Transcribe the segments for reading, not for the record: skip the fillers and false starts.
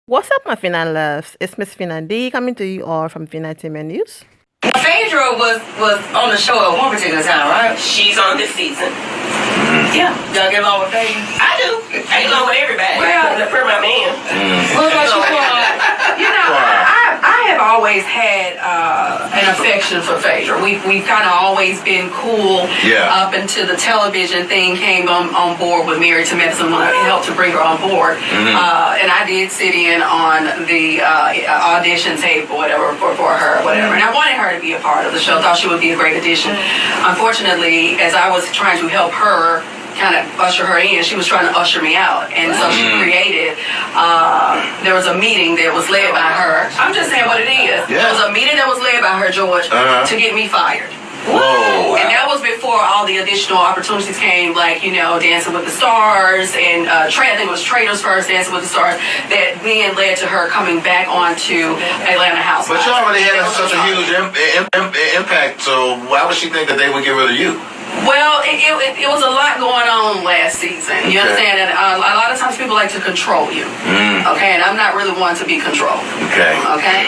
What's up, my Fina loves? It's Miss Fina D coming to you all from Fina Team News. Phaedra was on the show at one particular time, right? She's on this season. Yeah. Y'all get along with Phaedra? I do. I get along with everybody. Well, for my man. What about you, Quad? You know, I have always had an affection for Phaedra. We've kind of always been cool up until the television thing came on board with Married to Medicine when I helped to bring her on board. And I did sit in on the audition tape or whatever for her or whatever. And I wanted her to be a part of the show. Thought she would be a great addition. Unfortunately, as I was trying to help her kind of usher her in, she was trying to usher me out. And so she created, there was a meeting that was led by her. I'm just saying what it is. There was a meeting that was led by her, George, to get me fired. Whoa. And that was before all the additional opportunities came, like, you know, Dancing with the Stars and I think it was Traders First, Dancing with the Stars, that then led to her coming back onto Atlanta Housewives. But you already had such a huge impact, so why would she think that they would get rid of you? Well, it was a lot going on last season. You understand? And a lot of times people like to control you. Okay, and I'm not really one to be controlled. Okay. Okay.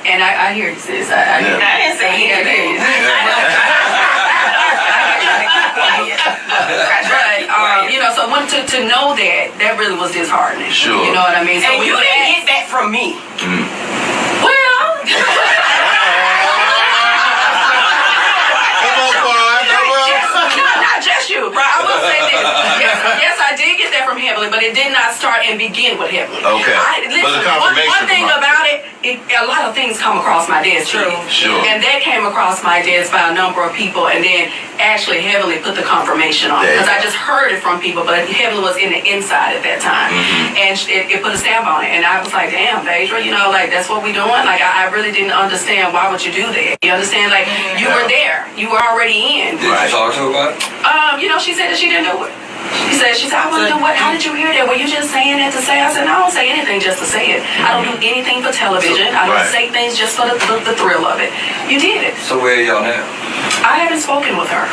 And I hear you, sis. I didn't say he hear you. But you know, so to know that really was disheartening. Sure. You know what I mean? So and you didn't get that from me. Well. You, right? I will say this. Yes, I did get that from Heavenly, but it did not start and begin with Heavenly. Okay. Listen, one thing about it, a lot of things come across my desk. Sure. And that came across my desk by a number of people, and then actually Heavenly put the confirmation on it. Because I just heard it from people, but Heavenly was in the inside at that time. And it put a stamp on it. And I was like, damn, Phaedra, you know, like, that's what we doing? Like, I really didn't understand why would you do that. You understand? Like, you were there. You were already in. Did you talk to her about it? You know, she said that she didn't do it. She said, I want to do what? How did you hear that? Were you just saying that to say? I said, no, I don't say anything just to say it. I don't do anything for television. I don't say things just for the thrill of it. You did it. So where are y'all now? I haven't spoken with her.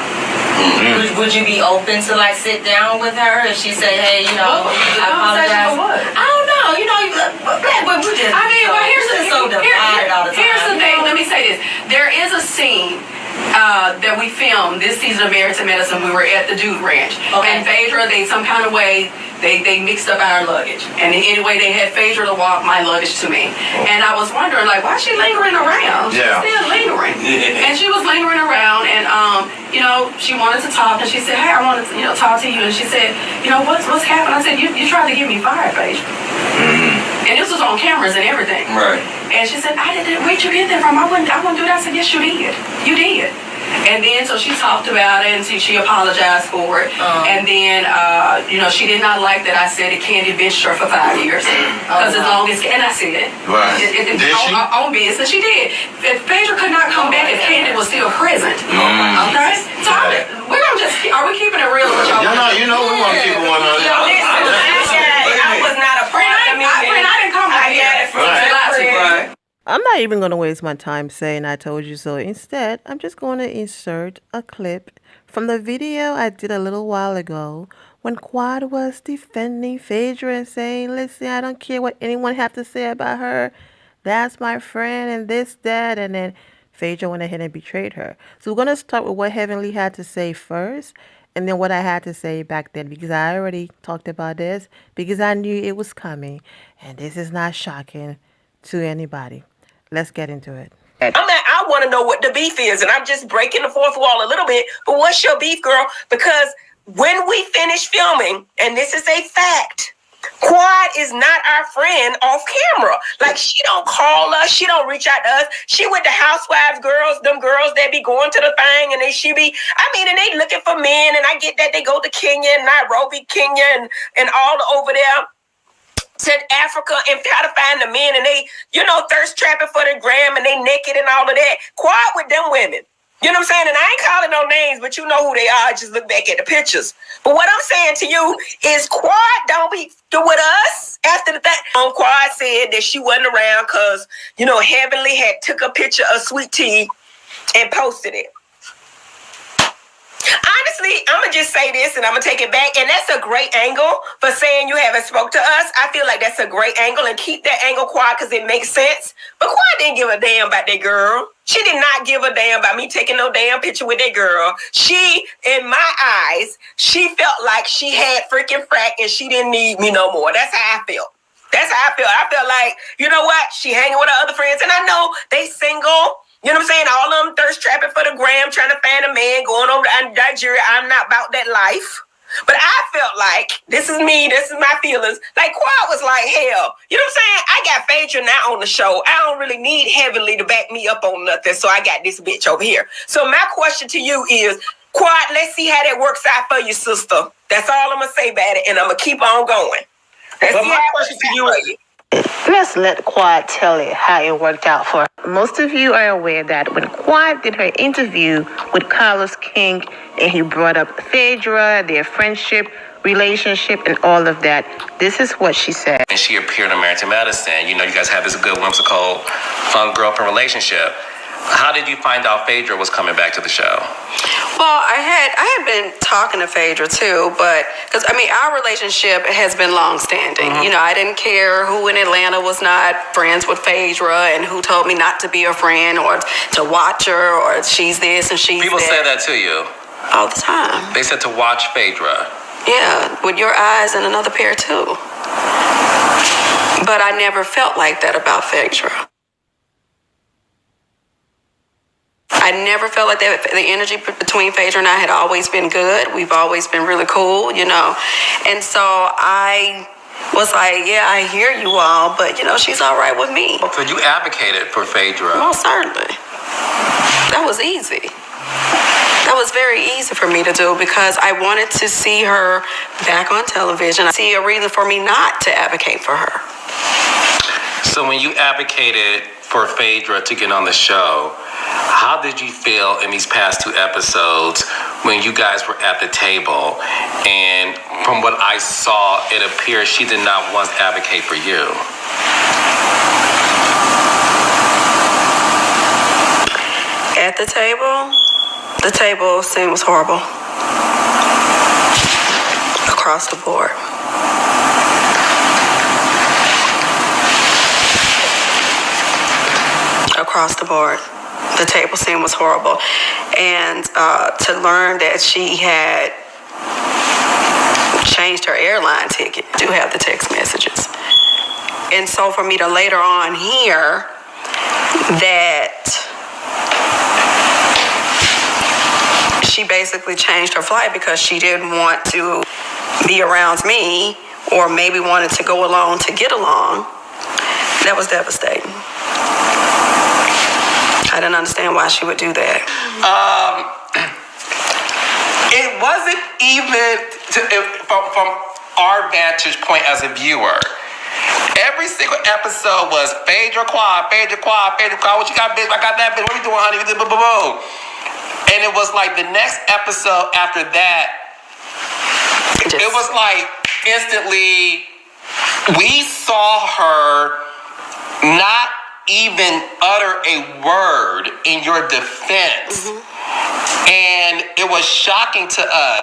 Would you be open to like sit down with her if she said, hey, you know, I apologize? What? I don't know. You know, black women, we just. I mean, well, here's the all the time. Here's the thing. Let me say this. There is a scene that we filmed this season of Married to Medicine. We were at the Dude Ranch. And Phaedra, they some kind of way, they mixed up our luggage. And anyway, they had Phaedra to walk my luggage to me. And I was wondering, like, why is she lingering around? She's still lingering. And she was lingering around, and, you know, she wanted to talk. And she said, hey, I want to, you know, talk to you. And she said, you know, what's happened? I said, you tried to get me fired, Phaedra. And this was on cameras and everything. Right. And she said, where'd you get that from? I wouldn't do that. I said, yes, you did. You did. And then, so she talked about it, and she apologized for it. And then, you know, she did not like that I said it Candy bitched her for 5 years. Because as long as, and I said it. Right. Did she? On business, she did. If Phaedra could not come back if Candy was still present. Okay? So we're going to just, are we keeping it real with y'all? You know we want to keep it 100. I was not a part of me. I didn't come back here. Right. I'm not even going to waste my time saying I told you so. Instead, I'm just going to insert a clip from the video I did a little while ago when Quad was defending Phaedra and saying, listen, I don't care what anyone have to say about her. That's my friend and this, that. And then Phaedra went ahead and betrayed her. So we're going to start with what Heavenly had to say first, and then what I had to say back then, because I already talked about this, because I knew it was coming. And this is not shocking to anybody. Let's get into it. I want to know what the beef is, and I'm just breaking the fourth wall a little bit. But what's your beef, girl? Because when we finish filming, and this is a fact, Quad is not our friend off camera. Like, she don't call us, she don't reach out to us. She with the housewives girls, them girls that be going to the thing, and and they looking for men, and I get that they go to Kenya and Nairobi, Kenya, and all over there to Africa and try to find the men, and they, you know, thirst trapping for the gram, and they naked and all of that. Quad with them women. You know what I'm saying? And I ain't calling no names, but you know who they are. Just look back at the pictures. But what I'm saying to you is Quad don't be with us after the thing. Quad said that she wasn't around because, you know, Heavenly had took a picture of Sweet Tea and posted it. Honestly, honestly, I'm going to just say this and I'm going to take it back. And that's a great angle for saying you haven't spoke to us. I feel like that's a great angle, and keep that angle quiet because it makes sense. But Quad didn't give a damn about that girl. She did not give a damn about me taking no damn picture with that girl. She, in my eyes, she felt like she had freaking frack and she didn't need me no more. That's how I felt. That's how I felt. I felt like, you know what? She hanging with her other friends. And I know they single. You know what I'm saying? All of them thirst trapping for the gram, trying to find a man, going over to Nigeria. I'm not about that life. But I felt like, this is me, this is my feelings. Like, Quad was like, hell. You know what I'm saying? I got Phaedra now on the show. I don't really need Heavenly to back me up on nothing. So I got this bitch over here. So my question to you is, Quad, let's see how that works out for you, sister. That's all I'm going to say about it. And I'm going to keep on going. Let's see how it works out for you. Let's let Quad tell it how it worked out for her. Most of you are aware that when Quad did her interview with Carlos King and he brought up Phaedra, their friendship, relationship, and all of that, this is what she said. And she appeared on Married to Medicine. You know, you guys have this good whimsical fun girlfriend relationship. How did you find out Phaedra was coming back to the show? Well, I had been talking to Phaedra too, but because I mean our relationship has been long-standing. You know, I didn't care who in Atlanta was not friends with Phaedra and who told me not to be a friend or to watch her or she's this and she's People that. say that to you All the time. They said to watch Phaedra. Yeah, with your eyes and another pair too. But I never felt like that about Phaedra. I never felt like that. The energy between Phaedra and I had always been good. We've always been really cool, you know. And so I was like, yeah, I hear you all, but, you know, she's all right with me. So you advocated for Phaedra. Most certainly. That was easy. That was very easy for me to do because I wanted to see her back on television. I see a reason for me not to advocate for her. So when you advocated for Phaedra to get on the show, how did you feel in these past 2 episodes when you guys were at the table? And from what I saw, it appears she did not once advocate for you. At the table scene was horrible. Across the board. Across the board. The table scene was horrible. And to learn that she had changed her airline ticket, I do have the text messages. And so for me to later on hear that she basically changed her flight because she didn't want to be around me or maybe wanted to go along to get along, that was devastating. I didn't understand why she would do that. It wasn't even from our vantage point as a viewer. Every single episode was Phaedra Quad, Phaedra Quad, Phaedra Quad. What you got, bitch? I got that, bitch. What you doing, honey? Boom. And it was like the next episode after that, it was like instantly we saw her not even utter a word in your defense. And it was shocking to us.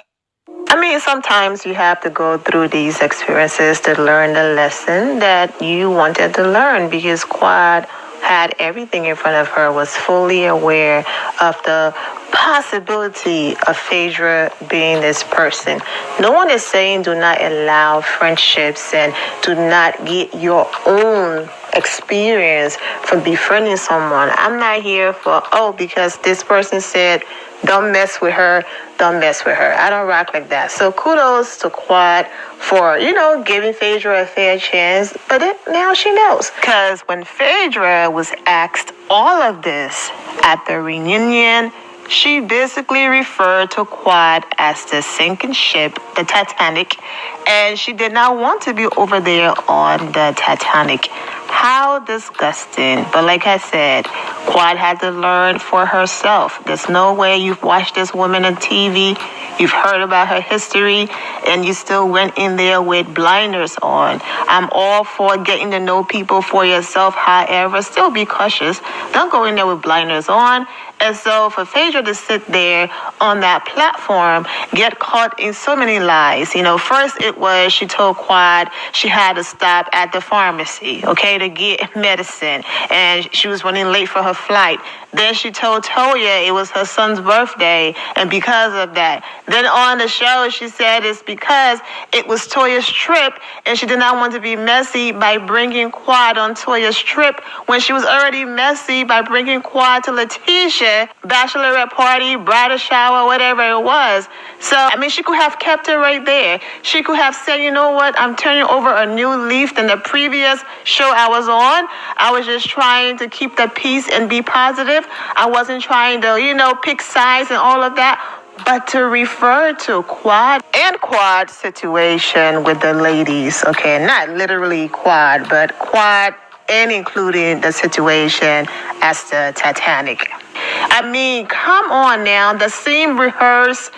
I mean, sometimes you have to go through these experiences to learn the lesson that you wanted to learn, because Quad had everything in front of her, was fully aware of the possibility of Phaedra being this person. No one is saying do not allow friendships and do not get your own experience from befriending someone. I'm not here for, because this person said, don't mess with her, don't mess with her. I don't rock like that. So kudos to Quad for, giving Phaedra a fair chance. But now she knows. Because when Phaedra was asked all of this at the reunion, she basically referred to Quad as the sinking ship, the Titanic, and she did not want to be over there on the Titanic. How disgusting. But like I said, Quad had to learn for herself. There's no way you've watched this woman on TV, you've heard about her history, and you still went in there with blinders on. I'm all for getting to know people for yourself. However, still be cautious. Don't go in there with blinders on And so for Phaedra to sit there on that platform, get caught in so many lies. First it was she told Quad she had to stop at the pharmacy, okay, to get medicine. And she was running late for her flight. Then she told Toya it was her son's birthday, and because of that. Then on the show, she said it's because it was Toya's trip, and she did not want to be messy by bringing Quad on Toya's trip when she was already messy by bringing Quad to Letitia, bachelorette party, bridal shower, whatever it was. So, she could have kept it right there. She could have said, you know what, I'm turning over a new leaf than the previous show I was on. I was just trying to keep the peace and be positive. I wasn't trying to, pick sides and all of that. But to refer to Quad and Quad's situation with the ladies, okay, not literally Quad, but Quad and including the situation as the Titanic. Come on now, the scene rehearse,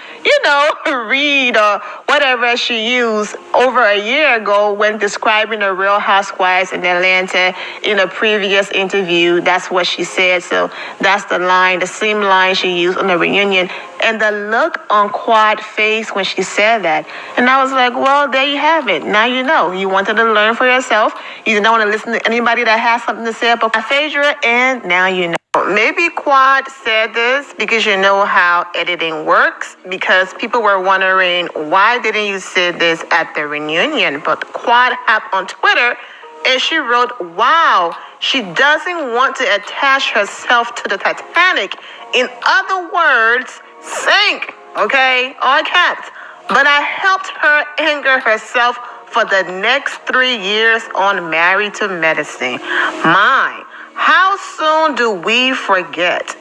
read or whatever she used over a year ago when describing the Real Housewives in Atlanta in a previous interview. That's what she said. So that's the same line she used on the reunion. And the look on Quad's face when she said that. And I was like, well, there you have it. Now you know. You wanted to learn for yourself. You didn't want to listen to anybody that has something to say about Phaedra, and now you know. Maybe Quad said this because you know how editing works, because people were wondering, why didn't you say this at the reunion? But Quad hopped on Twitter and she wrote, wow, she doesn't want to attach herself to the Titanic. In other words, sink, okay, all caps. But I helped her anger herself for the next 3 years on Married to Medicine. How soon do we forget?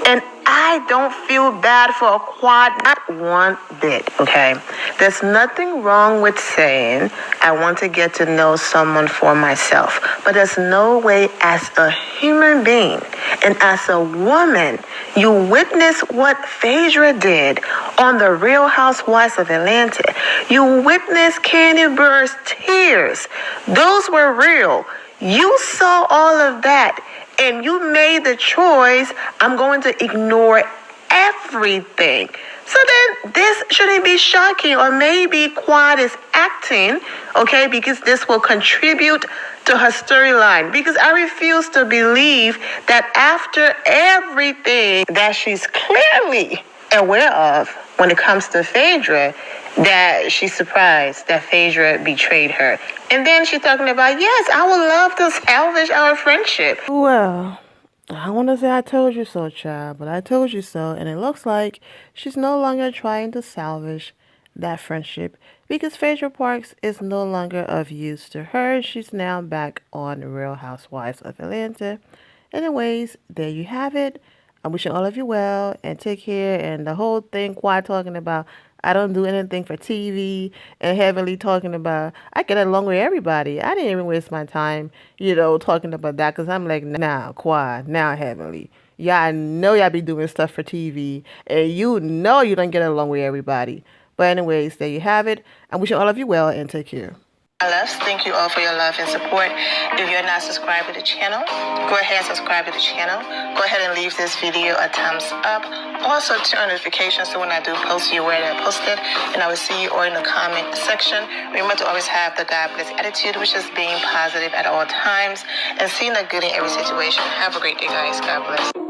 And I don't feel bad for a Quad, not one bit, okay? There's nothing wrong with saying I want to get to know someone for myself. But there's no way as a human being and as a woman, you witness what Phaedra did on The Real Housewives of Atlanta. You witness Candy Burr's tears. Those were real. You saw all of that. And you made the choice, I'm going to ignore everything. So then this shouldn't be shocking. Or maybe Quad is acting, okay, because this will contribute to her storyline. Because I refuse to believe that after everything that she's clearly aware of when it comes to Phaedra, that she's surprised that Phaedra betrayed her. And then she's talking about, yes, I would love to salvage our friendship. Well, I want to say I told you so, child, but I told you so. And it looks like she's no longer trying to salvage that friendship because Phaedra Parks is no longer of use to her. She's now back on Real Housewives of Atlanta. Anyways, there you have it. I'm wishing all of you well and take care. And the whole thing Quad talking about, I don't do anything for TV, and Heavenly talking about, I get along with everybody. I didn't even waste my time, talking about that, because I'm like, now, Quad, now, Heavenly. Yeah, I know y'all be doing stuff for TV, and you know you don't get along with everybody. But anyways, there you have it. I'm wishing all of you well, and take care. Thank you all for your love and support. If you're not subscribed to the channel, go ahead and subscribe to the channel. Go ahead and leave this video a thumbs up. Also turn on notifications so when I do post, you're aware that I posted. And I will see you all in the comment section. Remember to always have the God bless attitude, which is being positive at all times and seeing the good in every situation. Have a great day, guys. God bless.